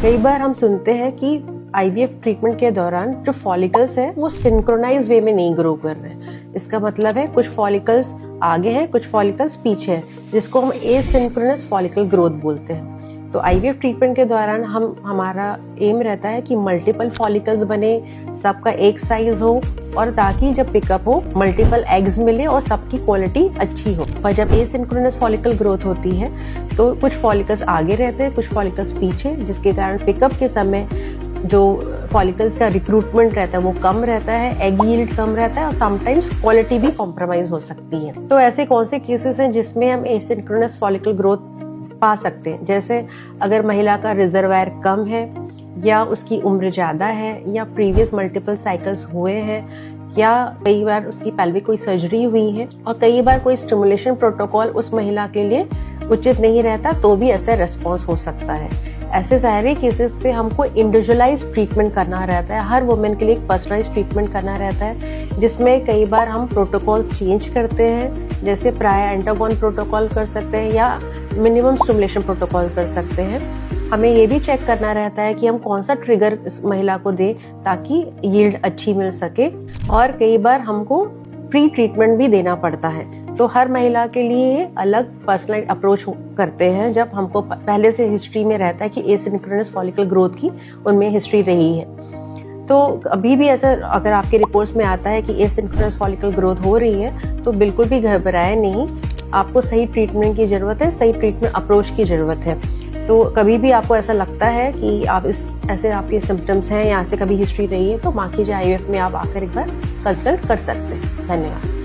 कई बार हम सुनते हैं कि आईवीएफ ट्रीटमेंट के दौरान जो फॉलिकल्स है वो सिंक्रोनाइज वे में नहीं ग्रो कर रहे हैं। इसका मतलब है कुछ फॉलिकल्स आगे हैं, कुछ फॉलिकल्स पीछे हैं, जिसको हम एसिंक्रोनस फॉलिकल ग्रोथ बोलते हैं। तो आईवीएफ ट्रीटमेंट के दौरान हमारा एम रहता है कि मल्टीपल फॉलिकल्स बने, सबका एक साइज हो, और ताकि जब पिकअप हो मल्टीपल एग्स मिले और सबकी क्वालिटी अच्छी हो। पर जब एसिंक्रोनस फॉलिकल ग्रोथ होती है तो कुछ फॉलिकल्स आगे रहते हैं, कुछ फॉलिकल्स पीछे, जिसके कारण पिकअप के समय जो फॉलिकल्स का रिक्रूटमेंट रहता है वो कम रहता है, एग यील्ड कम रहता है और समटाइम्स क्वालिटी भी कॉम्प्रोमाइज हो सकती है। तो ऐसे कौन से केसेस हैं जिसमें हम एसिंक्रोनस फॉलिकल ग्रोथ पा सकते हैं? जैसे अगर महिला का रिजर्वायर कम है, या उसकी उम्र ज्यादा है, या प्रीवियस मल्टीपल साइकिल्स हुए हैं, या कई बार उसकी पेल्विक कोई सर्जरी हुई है, और कई बार कोई स्टिमुलेशन प्रोटोकॉल उस महिला के लिए उचित नहीं रहता, तो भी ऐसा रेस्पॉन्स हो सकता है। ऐसे सारे केसेस पे हमको इंडिविजुअलाइज ट्रीटमेंट करना रहता है, हर वुमेन के लिए एक पर्सनलाइज ट्रीटमेंट करना रहता है, जिसमें कई बार हम प्रोटोकॉल्स चेंज करते हैं, जैसे प्रायर एंटागोन प्रोटोकॉल कर सकते हैं या मिनिमम स्टिमुलेशन प्रोटोकॉल कर सकते हैं। हमें ये भी चेक करना रहता है कि हम कौन सा ट्रिगर इस महिला को दें ताकि यील्ड अच्छी मिल सके, और कई बार हमको प्री ट्रीटमेंट भी देना पड़ता है। तो हर महिला के लिए अलग पर्सनलाइज अप्रोच करते हैं, जब हमको पहले से हिस्ट्री में रहता है कि एसिंक्रोनस फॉलिकल ग्रोथ की उनमें हिस्ट्री रही है। तो अभी भी ऐसा अगर आपके रिपोर्ट्स में आता है कि एसिंक्रोनस फॉलिकल ग्रोथ हो रही है तो बिल्कुल भी घबराएं नहीं, आपको सही ट्रीटमेंट की जरूरत है, सही ट्रीटमेंट अप्रोच की जरूरत है। तो कभी भी आपको ऐसा लगता है कि आप ऐसे आपके सिम्टम्स हैं या ऐसे कभी हिस्ट्री रही है तो माखीजा आईवीएफ में आप आकर एक बार कंसल्ट कर सकते हैं। धन्यवाद।